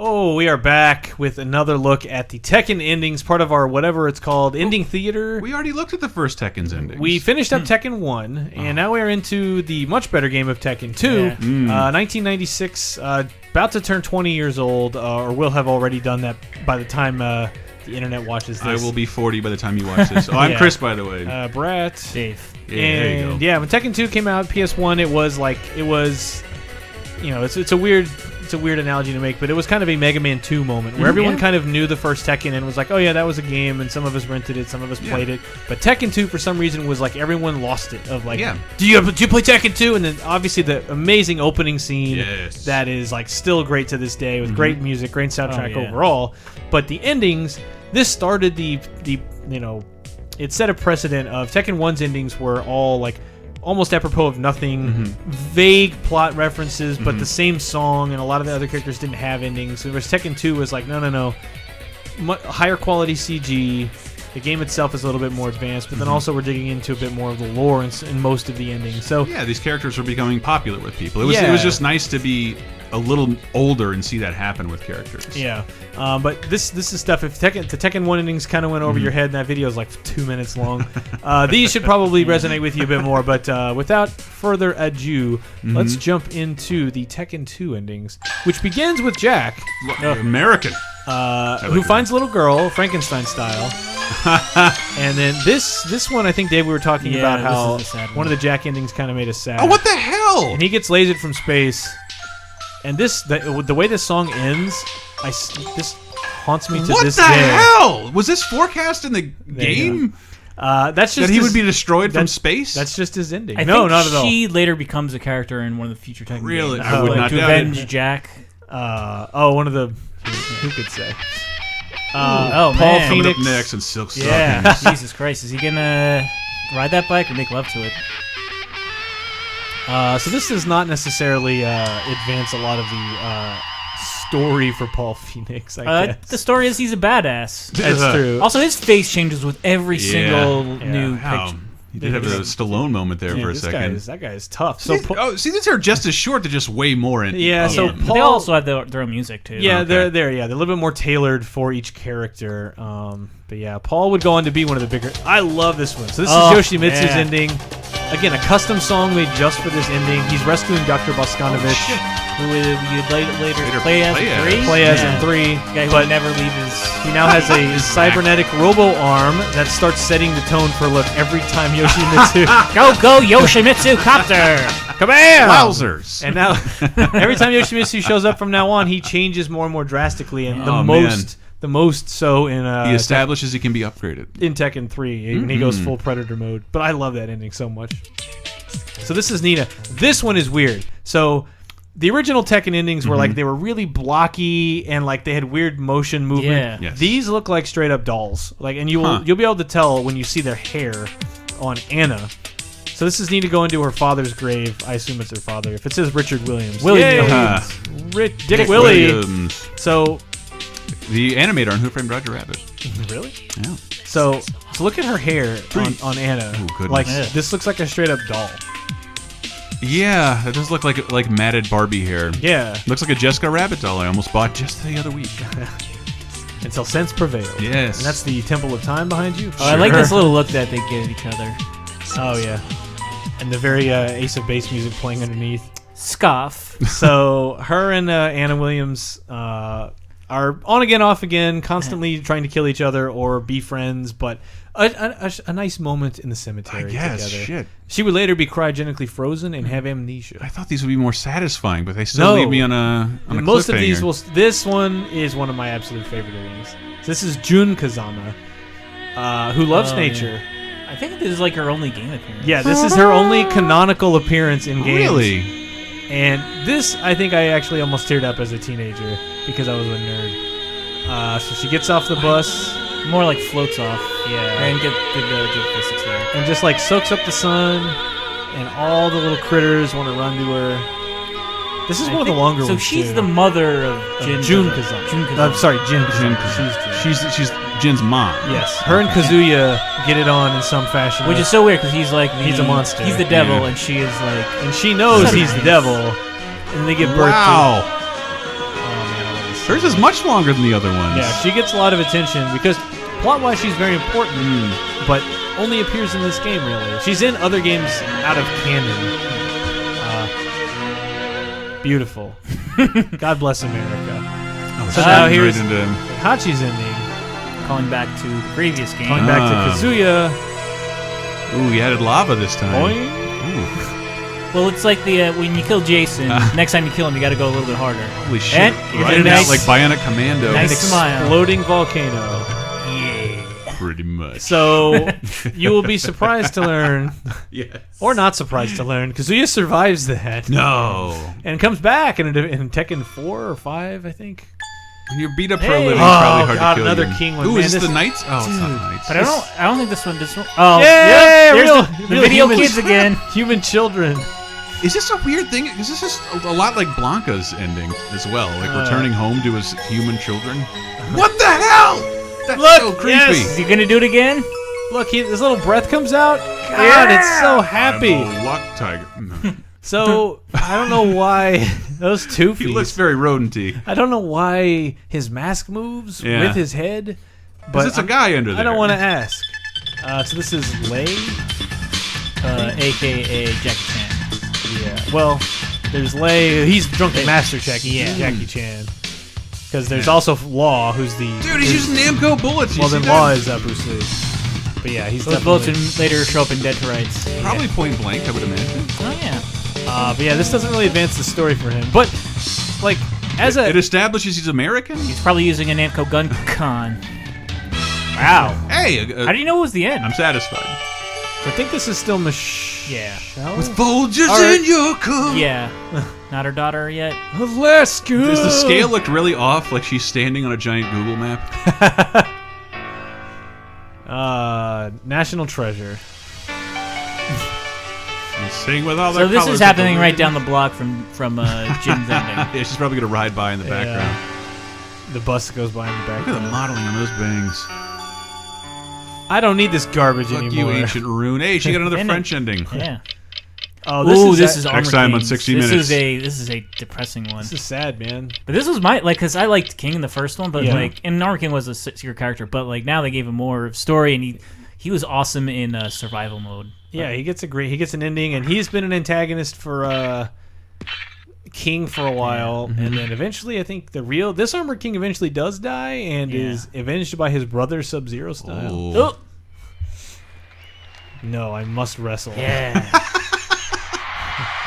Oh, we are back with another look at the Tekken endings, part of our whatever it's called, ending theater. We already looked at the first Tekken's endings. We finished up Tekken 1, and now we're into the much better game of Tekken 2. Yeah. 1996, about to turn 20 years old, or will have already done that by the time the internet watches this. I will be 40 by the time you watch this. Oh, I'm Yeah. Chris, by the way. Brat. Dave. Yeah, there you go. And yeah, when Tekken 2 came out, PS1, it was, you know, it's a weird analogy to make, but it was kind of a Mega Man 2 moment where everyone kind of knew the first Tekken and was like, oh yeah, that was a game, and some of us rented it, some of us played it. But Tekken 2 for some reason was like everyone lost it. Of like, do you play Tekken 2? And then obviously the amazing opening scene that is like still great to this day with great music, great soundtrack overall. But the endings, this started the you know, it set a precedent of Tekken 1's endings were all like almost apropos of nothing, vague plot references, but the same song, and a lot of the other characters didn't have endings. Whereas Tekken 2 was like, no, higher quality CG. The game itself is a little bit more advanced, but then also we're digging into a bit more of the lore in most of the endings. So yeah, these characters are becoming popular with people. It was just nice to be a little older and see that happen with characters. Yeah, but this is stuff. If the Tekken 1 endings kind of went over your head, and that video is like 2 minutes long, these should probably resonate with you a bit more. But without further ado, let's jump into the Tekken 2 endings, which begins with Jack, American, who finds a little girl, Frankenstein style. And then this one, I think, Dave, we were talking about how one of the Jack endings kind of made us sad. Oh, what the hell? And he gets lasered from space. And the way this song ends, this haunts me to this day. What the hell? Was this forecast in the game? That's just that he would be destroyed from space? That's just his ending. I no, think not at all. she later becomes a character in one of the future Tekken Really? games. I would not to doubt avenge it. Jack. One of the who could say? Paul man. Coming Phoenix up next in Silk Stockings. Yeah. Jesus Christ. Is he going to ride that bike or make love to it? So this does not necessarily advance a lot of the story for Paul Phoenix, I guess. The story is he's a badass. That's true. Also, his face changes with every single new picture. He did have a Stallone moment there for a second. That guy is tough. So these are just as short. They're just way more. So Paul, Paul, they also have their own music too. Yeah, they're a little bit more tailored for each character. But yeah, Paul would go on to be one of the bigger. I love this one. So this is Yoshimitsu's ending. Again, a custom song made just for this ending. He's rescuing Dr. Boskanovich, who you'd later play as in 3. Guy who would never leave his. He now has a cybernetic robo arm that starts setting the tone for look every time Yoshimitsu. Go Yoshimitsu copter! Kabam! Wowzers! And now every time Yoshimitsu shows up from now on, he changes more and more drastically, and the most so in he establishes he can be upgraded in Tekken 3 when he goes full Predator mode. But I love that ending so much. So this is Nina. This one is weird. So the original Tekken endings were like they were really blocky and like they had weird motion movement. Yeah. Yes. These look like straight up dolls. Like, and you'll be able to tell when you see their hair on Anna. So this is Nina going to her father's grave. I assume it's her father. If it says Richard Williams, Dick Williams. So the animator on Who Framed Roger Rabbit. Really? Yeah. So look at her hair on Anna. Oh, goodness. Like this looks like a straight up doll. Yeah, it does look like matted Barbie hair. Yeah. Looks like a Jessica Rabbit doll I almost bought just the other week. Until sense prevailed. Yes. And that's the Temple of Time behind you. I like this little look that they give each other. Oh yeah. And the very Ace of Base music playing underneath. Scoff. So her and Anna Williams are on again, off again, constantly trying to kill each other or be friends, but a nice moment in the cemetery together. Shit. She would later be cryogenically frozen and have amnesia. I thought these would be more satisfying, but they still leave me on a most cliffhanger. of these this one is one of my absolute favorite endings. So this is Jun Kazama, who loves nature. Yeah. I think this is like her only game appearance. Yeah, this is her only canonical appearance in games. Really? And this, I think I actually almost teared up as a teenager because I was a nerd. So she gets off the bus. More like floats off. Yeah. And good physics there. And just like soaks up the sun, and all the little critters want to run to her. This is one of the longer ones. So she's too. the mother of Jun Kazama. I'm sorry, Jin Kazama. She's Jin's mom. Yes. Her and Kazuya get it on in some fashion. Which is so weird because he's like he's a monster. He's the devil, and she is like, and she knows he's the devil, and they give birth to. Wow. Oh man, I love this. Hers is much longer than the other ones. Yeah, she gets a lot of attention because plot-wise she's very important, but only appears in this game, really. She's in other games out of canon. Beautiful. God bless America. Oh, So now here's right into Hachi's ending. Calling back to the previous game. Going back to Kazuya. Ooh, he added lava this time. Boing. Ooh. Well, it's like the when you kill Jason, next time you kill him, you got to go a little bit harder. Holy shit. And you Right did a out nice- like Bionic Commando. Nice An smile. exploding volcano. Yeah. Pretty much. So you will be surprised to learn, yes. or not surprised to learn, Kazuya survives that. No. And comes back in Tekken 4 or 5, I think. When you beat up pro Hey. living, Oh, it's probably hard God, to kill another you. king one. Ooh, Man, is this this- the Knights? Oh, it's not Knights. But I don't think this one. Oh, Yeah, yep, there's real- the real video humans. kids again. Human children. Is this a weird thing? Is this just a lot like Blanca's ending as well? Like returning home to his human children? What the hell? That's Look, so creepy. yes. Is he gonna do it again? Look, his little breath comes out. God, it's so happy. I'm a luck tiger. No. So I don't know why those two He looks very rodenty. I don't know why his mask moves with his head, but It's a guy under there. I don't want to ask. So this is Lei. AKA Jackie Chan. Yeah. Well, there's Lei. He's drunken master Jackie. Yeah. Jackie Chan. Because there's also Law, who's the Dude, he's using Namco bullets. well, You then see Law that? is Bruce Lee. But yeah, he's Those bullets definitely. would later show up in Dead to Rights. Probably point blank, I would imagine. Oh yeah. But yeah, this doesn't really advance the story for him. But like, as It a establishes he's American? He's probably using a Namco gun con. Wow. Hey, How do you know it was the end? I'm satisfied. I think this is still Michelle. Yeah. Folgers Alright. in your cup. Yeah. Not her daughter yet. Alaska. Does the scale look really off, like she's standing on a giant Google map? National Treasure. And sing with all So their this colors is happening of the right rain. down the block from Jim's ending. Yeah, she's probably gonna ride by in the background. The bus that goes by in the Look at background. the modeling on those bangs. I don't need this garbage Fuck anymore. you, ancient rune. Hey, she got another Ending. French ending. Yeah. Oh, This is sad. Armor Next time on Kings. 60 this Minutes. This is a depressing one. This is sad, man. But this was my because I liked King in the first one, but Yeah. like and Armor King was a secret character, but like now they gave him more story and he was awesome in survival mode. Yeah, he gets an ending, and he's been an antagonist for King for a while, and then eventually, I think this Armored King eventually does die and is avenged by his brother Sub-Zero style. Oh, No, I must wrestle. yeah.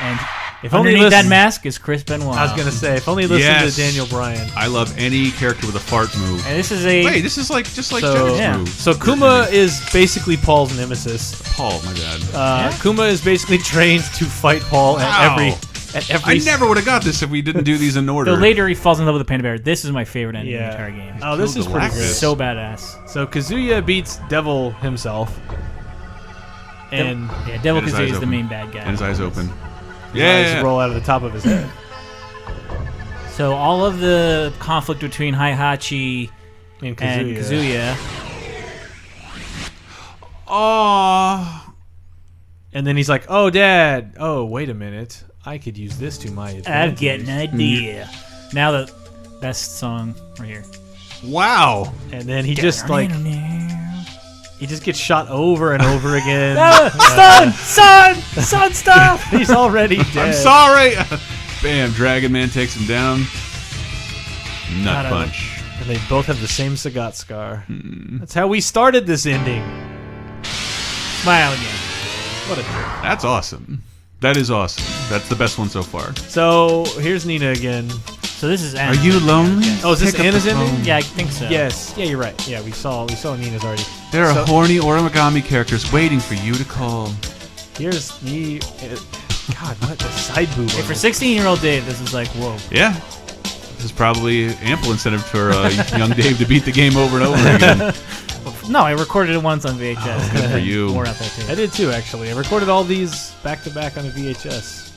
And If only underneath that listen- mask is Chris Benoit. I was gonna say, if only listen Yes. to Daniel Bryan. I love any character with a fart move. And this is a Wait, this is like just like So- Jenner's yeah. move. So Kuma is basically Paul's nemesis. Paul, my bad. Kuma is basically trained to fight Paul Wow. at every. I never would have got this if we didn't do these in order. so later he falls in love with the panda bear. This is my favorite ending in the Yeah. entire game. Oh, this Killed is pretty Galactus. good. So badass. So Kazuya beats Devil himself, and Yeah, Devil And his Kazuya eyes is the open. main bad guy. and his eyes open. his eyes Yeah. roll out of the top of his head. So all of the conflict between Heihachi And and Kazuya. Oh. And then he's like, "Oh, Dad. Oh, wait a minute. I could use this to my advantage." I've got an idea. Now the best song right here. Wow. And then he just he just gets shot over and over again. Son, stop! He's already dead. I'm sorry. Bam, Dragon Man takes him down. Nut God, punch. And they both have the same Sagat scar. That's how we started this ending. Smile again. What a jerk. That's awesome. That is awesome. That's the best one so far. So here's Nina again. So this is Anna. Are you lonely? Oh, is this Pick up Anna's the ending? phone. Yeah, I think so. Yes. Yeah, you're right. Yeah, we saw Nina's already. There are So- horny origami characters waiting for you to call. Here's the. God, what the side boob? Hey, for 16-year-old Dave, this is like, whoa. Yeah. This is probably ample incentive for young Dave to beat the game over and over again. No, I recorded it once on VHS. Good for you. More out there too. I did too, actually. I recorded all these back to back on a VHS.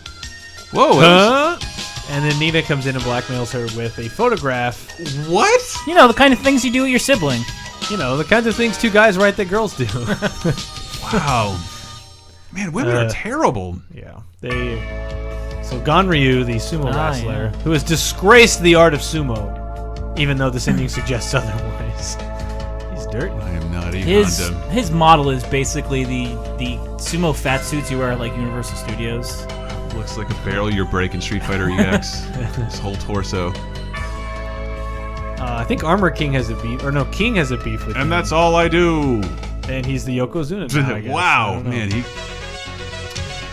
Whoa. that And then Nina comes in and blackmails her with a photograph. was- what? You know, the kind of things you do with your sibling. You know, the kinds of things two guys write that girls do. Wow. Man, women are terrible. Yeah. So Ganryu, the sumo Ah, wrestler, who has disgraced the art of sumo. even though this ending suggests otherwise. He's dirty. I am not even His model is basically the sumo fat suits you wear at like Universal Studios. Looks like a barrel you're breaking Street Fighter EX. His whole torso. I think Armor King has a beef, or no, King has a beef with him. And that's all I do. And he's the Yokozuna now, I guess. Wow, man, he.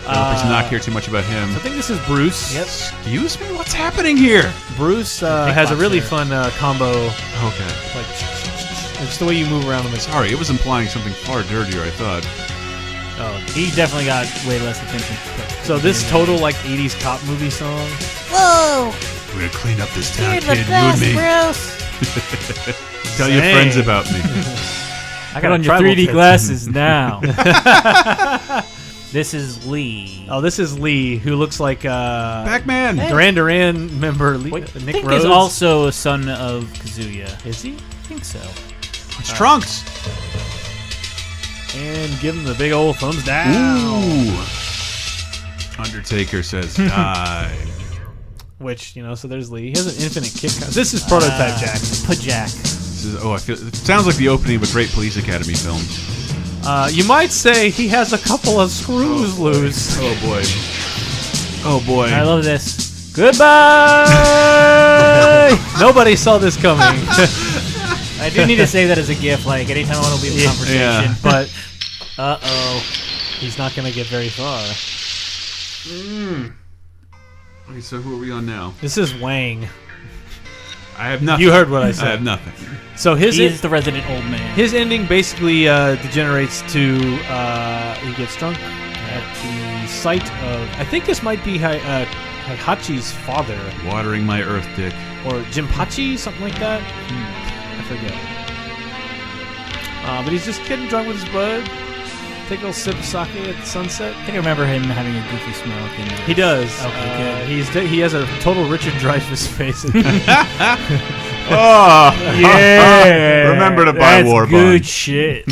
Let's not care too much about him. I think this is Bruce. Yep. Excuse me, what's happening here? Bruce has a really fun combo. Okay. Like, it's the way you move around him. Sorry, it was implying something far dirtier, I thought. Oh, he definitely got way less attention. So this total like 80s cop movie song. Whoa! We're gonna clean up this town, You're kid. the best, You and me. Bruce. Tell your friends about me. I got on your 3D glasses now. This is Lee. Oh, this is Lee, who looks like Pac-Man. Duran Duran member Lee, Nick Think Rhodes. is also a son of Kazuya. Is he? I think so. It's Trunks. And give him the big old thumbs down. Ooh. Undertaker says die. Which, you know, so there's Lee. He has an infinite kick. This is Prototype Jack. Put Jack. This is, I feel it sounds like the opening of a great Police Academy film. You might say he has a couple of screws loose. Oh boy. Oh boy. I love this. Goodbye! Nobody saw this coming. I do need to say that as a GIF, like, anytime I want to leave a conversation. Yeah. But, he's not going to get very far. Okay, so who are we on now? This is Wang. I have nothing. You heard what I said. I have nothing. So He is the resident old man. his ending basically degenerates to he gets drunk at the sight of, I think this might be Heihachi's father. Watering my earth dick. Or Jinpachi, something like that. I forget. But he's just getting drunk with his bud. Take a little sip of sake at sunset. I think I remember him having a goofy smile at the end of this. He does. Okay, He has a total Richard Dreyfuss face. Oh Yeah. Remember to buy That's War good Bond. shit.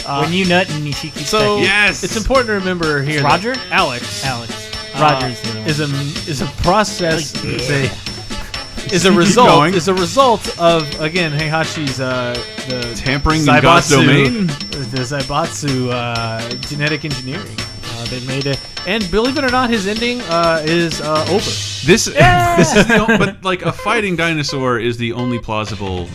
When you nut and she keeps So Yes. it's important to remember here. Roger? that Alex. Roger's is a process. Yeah. Is a result of, again, Heihachi's the tampering in God's domain. The Zaibatsu genetic engineering. They made it, and believe it or not, his ending is over. This is but like a fighting dinosaur is the only plausible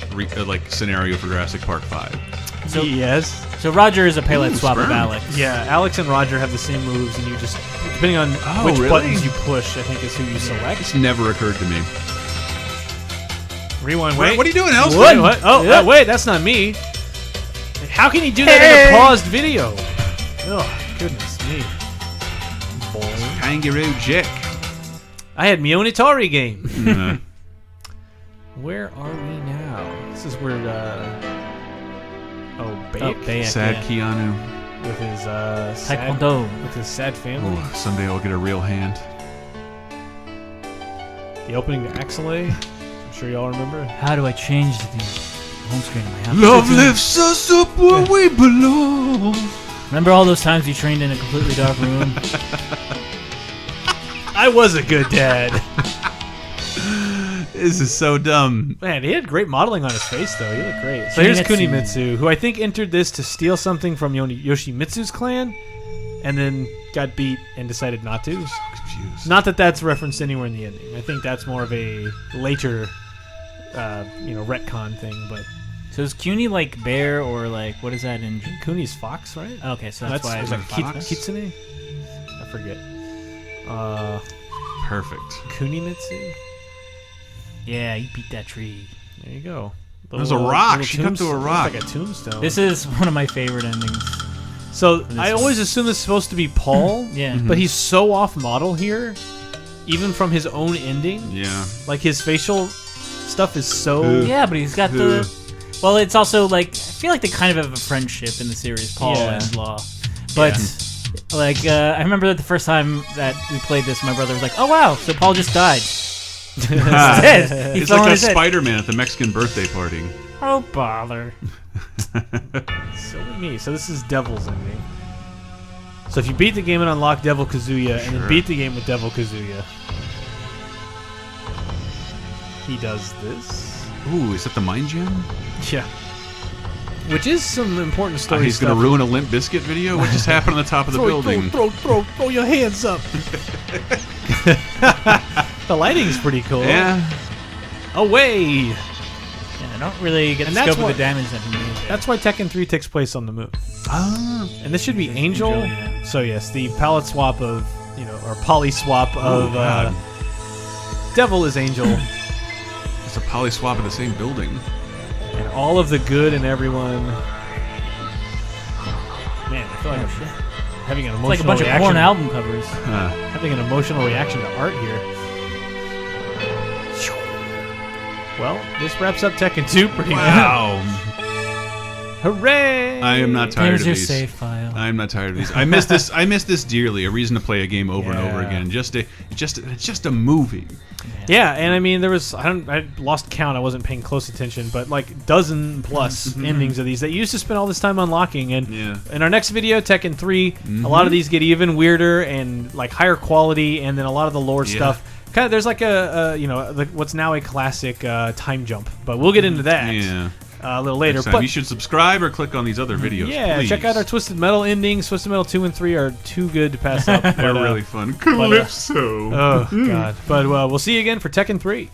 scenario for Jurassic Park 5. So yes. So Roger is a payload swap of sperm. Alex. Yeah, Alex and Roger have the same moves, and you just, depending on which really? buttons you push, I think is who you select. It's never occurred to me. Rewind. Wait. What are you doing, Elsa? What? Oh, wait, that's not me. How can you do that in a paused video? Oh, goodness me. Kangaroo Jack. I had Mionitari game. Uh, Where are we now? This is where Bayek Bayek, Sad yeah. Keanu. with his Taekwondo. with his sad family. Oh, someday I'll get a real hand. The opening to Axelay. I'm sure y'all remember. How do I change the home screen of my house? Love lifts us up where we belong. Remember all those times you trained in a completely dark room? I was a good dad. This is so dumb. Man, he had great modeling on his face, though. He looked great. So Kunimitsu. here's Kunimitsu, who I think entered this to steal something from Yoshimitsu's clan, and then got beat and decided not to. Confused. Not that that's referenced anywhere in the ending. I think that's more of a later, retcon thing. But So is CUNY like bear or like, what is that in? Kuni's fox, right? Okay, so that's why. is that that fox? Kitsune? I forget. Perfect. Kunimitsu. Yeah, you beat that tree. There you go. There's a rock. She cut to a rock. Like a tombstone. This is one of my favorite endings. So I always assume this is supposed to be Paul. Yeah. But he's so off model here, even from his own ending. Yeah. Like his facial stuff is so. Yeah, but he's got the. Well, it's also like, I feel like they kind of have a friendship in the series, Paul Yeah. and Law. But like, I remember that the first time that we played this, my brother was like, "Oh wow, so Paul just died." It's like a Spider-Man at the Mexican birthday party. Oh bother! Silly me. So this is Devil's ending. So if you beat the game and unlock Devil Kazuya, and then beat the game with Devil Kazuya. he does this. Ooh, is that the Mind Gem? Yeah. Which is some important story He's stuff. going to ruin a Limp Bizkit video? What just happened on the top of the building? Throw your hands up. The lighting's pretty cool. Yeah. Away. Yeah, I don't really get And the that's scope of what- the damage that he made. That's why Tekken 3 takes place on the moon. Ah. And this should be Angel. yeah. So yes, the palette swap of, or poly swap of God. Devil is Angel. It's a poly swap in the same building. And all of the good in everyone. Man, I feel like I'm having an It's emotional like a bunch reaction. of porn album covers. Having an emotional reaction to art here. Well, this wraps up Tekken 2 pretty much. Wow. Hooray! I am not tired There's of your these. save file. I'm not tired of these. I miss this. I miss this dearly. A reason to play a game over and over Yeah. again. It's just a movie. Yeah, and I mean, there was I lost count. I wasn't paying close attention, but like dozen plus endings of these that you used to spend all this time unlocking. And Yeah. in our next video, Tekken 3, a lot of these get even weirder and like higher quality, and then a lot of the lore stuff. Kind of, there's like what's now a classic time jump, but we'll get into that Yeah. a little later. Next time, But you should subscribe or click on these other videos. yeah, please. check out our Twisted Metal endings. Twisted Metal 2 and 3 are too good to pass up. They're but, really fun. Calypso. Oh god! But we'll see you again for Tekken 3.